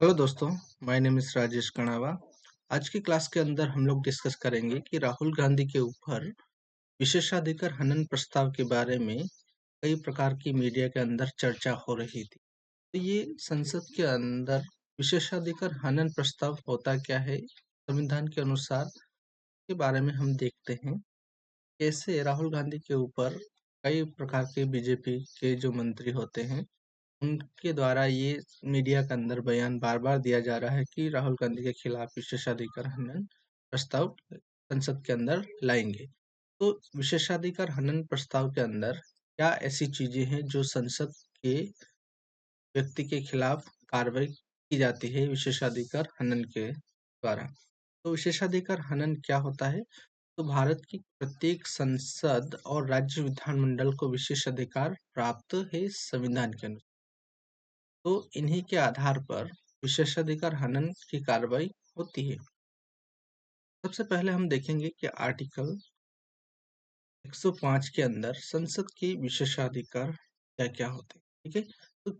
Hello दोस्तों, my name is Rajesh कणावा। आज की क्लास के अंदर हम लोग डिस्कस करेंगे कि राहुल गांधी के ऊपर विशेषाधिकार हनन प्रस्ताव के बारे में कई प्रकार की मीडिया के अंदर चर्चा हो रही थी। तो ये संसद के अंदर विशेषाधिकार हनन प्रस्ताव होता क्या है, संविधान के अनुसार के बारे में हम देखते हैं। कैसे राहुल गांधी के ऊपर कई प्रकार के बीजेपी के जो मंत्री होते हैं उनके द्वारा ये मीडिया के अंदर बयान बार-बार दिया जा रहा है कि राहुल गांधी के खिलाफ विशेषाधिकार हनन प्रस्ताव संसद के अंदर लाएंगे। तो विशेषाधिकार हनन प्रस्ताव के अंदर क्या ऐसी चीजें हैं जो संसद के व्यक्ति के खिलाफ कार्रवाई की जाती है विशेषाधिकार हनन के द्वारा। तो विशेषाधिकार हनन क्या होता है? तो भारत की प्रत्येक संसद और राज्य विधानमंडल को विशेष अधिकार प्राप्त है संविधान के अनुसार। तो इन्हीं के आधार पर विशेषाधिकार हनन की कार्रवाई होती है। सबसे पहले हम देखेंगे कि आर्टिकल 105 के अंदर संसद के विशेषाधिकार क्या-क्या होते हैं। ठीक है? तो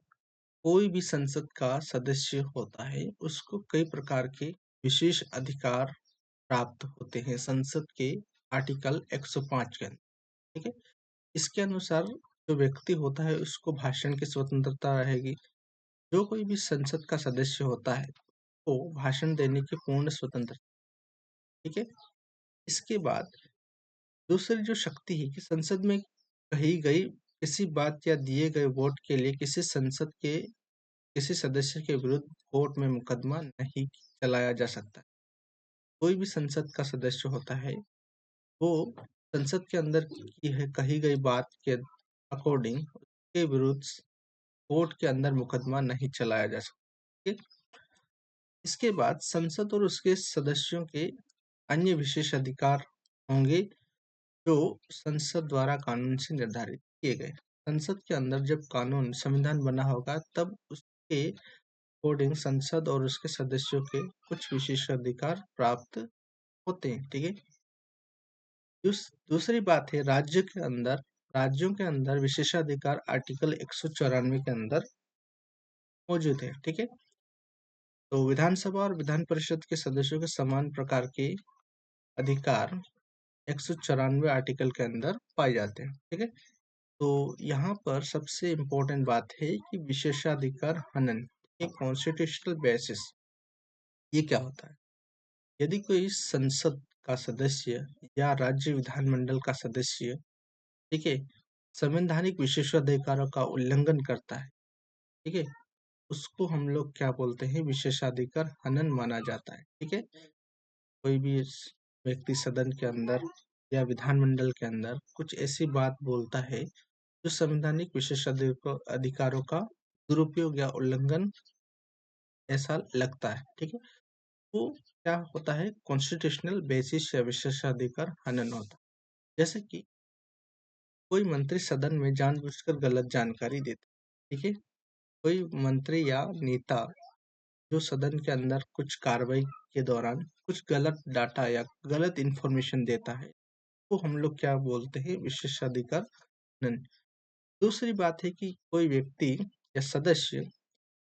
कोई भी संसद का सदस्य होता है, उसको कई प्रकार के विशेष अधिकार प्राप्त होते हैं संसद के आर्टिकल 105 के अंदर। ठीक है? इसके अनुसार जो व्यक्ति होता है उसको भाषण की स्वतंत्रता रहेगी। जो कोई भी संसद का सदस्य होता है को भाषण देने की पूर्ण स्वतंत्रता। ठीक है? इसके बाद दूसरी जो शक्ति है कि संसद में कही गई किसी बात या दिए गए वोट के लिए किसी संसद के किसी सदस्य के विरुद्ध कोर्ट में मुकदमा नहीं चलाया जा सकता। कोई भी संसद का सदस्य होता है वो संसद के अंदर की है कही गई बात के अकॉर्डिंग उसके विरुद्ध कोर्ट के अंदर मुकदमा नहीं चलाया जा सकता। ठीक है? इसके बाद संसद और उसके सदस्यों के अन्य विशेष अधिकार होंगे जो संसद द्वारा कानून से निर्धारित किए गए। संसद के अंदर जब कानून संविधान बना होगा तब उसके अकॉर्डिंग संसद और उसके सदस्यों के कुछ विशेष अधिकार प्राप्त होते हैं। ठीक है? दूसरी बात है राज्यों के अंदर विशेषाधिकार आर्टिकल 194 के अंदर मौजूद है। ठीक है? तो विधानसभा और विधान परिषद के सदस्यों के समान प्रकार के अधिकार 194 आर्टिकल के अंदर पाए जाते हैं। ठीक है? तो यहाँ पर सबसे इम्पोर्टेंट बात है कि विशेषाधिकार हनन एक कॉन्स्टिट्यूशनल बेसिस ये क्या होता है? यदि कोई संसद का सदस्य या राज्य विधानमंडल का सदस्य, ठीक है, संवैधानिक विशेषाधिकारों का उल्लंघन करता है, ठीक है, उसको हम लोग क्या बोलते हैं? विशेषाधिकार हनन माना जाता है। ठीक है? कोई भी व्यक्ति सदन के अंदर या विधानमंडल के अंदर कुछ ऐसी बात बोलता है जो संवैधानिक अधिकारों का दुरुपयोग या उल्लंघन ऐसा लगता है। ठीक है? वो क्या होता है? कॉन्स्टिट्यूशनल बेसिस या विशेषाधिकार हनन होता है। जैसे कि कोई मंत्री सदन में जानबूझकर गलत जानकारी देता है। ठीक है? कोई मंत्री या नेता जो सदन के अंदर कुछ कार्रवाई के दौरान कुछ गलत डाटा या गलत इंफॉर्मेशन देता है तो हम लोग क्या बोलते हैं? विशेषाधिकार हनन। दूसरी बात है कि कोई व्यक्ति या सदस्य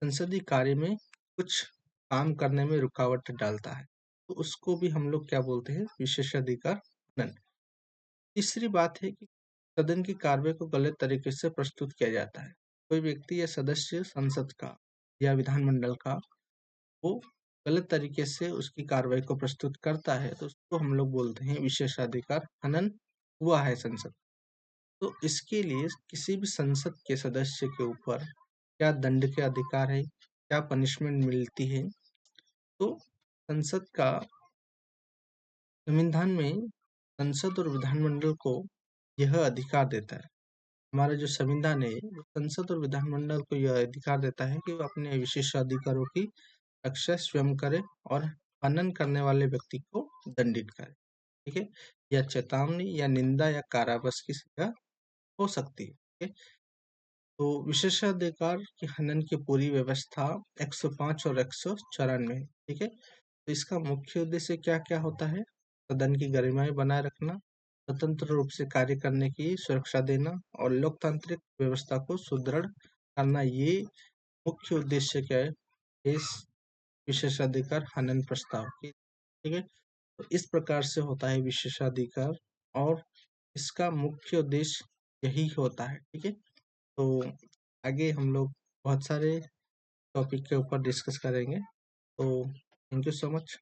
संसदीय कार्य में कुछ काम करने में रुकावट डालता है तो उसको भी हम लोग क्या बोलते हैं? विशेषाधिकार हनन। तीसरी बात है कि सदन की कार्रवाई को गलत तरीके से प्रस्तुत किया जाता है। कोई व्यक्ति या सदस्य संसद का या विधानमंडल का वो गलत तरीके से उसकी कार्रवाई को प्रस्तुत करता है तो उसको हम लोग बोलते हैं विशेषाधिकार हनन हुआ है संसद। तो इसके लिए किसी भी संसद के सदस्य के ऊपर क्या दंड के अधिकार है, क्या पनिशमेंट मिलती है, तो संसद का संविधान में संसद और विधानमंडल को यह अधिकार देता है। हमारा जो संविधान है वो संसद और विधानमंडल को यह अधिकार देता है कि वो अपने विशेषाधिकारों की रक्षा स्वयं करे और हनन करने वाले व्यक्ति को दंडित करे। ठीक है? या चेतावनी या निंदा या कारावास की सजा हो सकती है। ठीक है? तो विशेषाधिकार की हनन की पूरी व्यवस्था 105 और 194 है। ठीक है? तो इसका मुख्य उद्देश्य क्या-क्या होता है? सदन की गरिमाएं बनाए रखना, स्वतंत्र रूप से कार्य करने की सुरक्षा देना और लोकतांत्रिक व्यवस्था को सुदृढ़ करना। ये मुख्य उद्देश्य क्या है? इस विशेषाधिकार हनन प्रस्ताव की। ठीक है, तो इस प्रकार से होता है विशेषाधिकार और इसका मुख्य उद्देश्य यही होता है। ठीक है, तो आगे हम लोग बहुत सारे टॉपिक के ऊपर डिस्कस करेंगे। तो थैंक यू सो मच।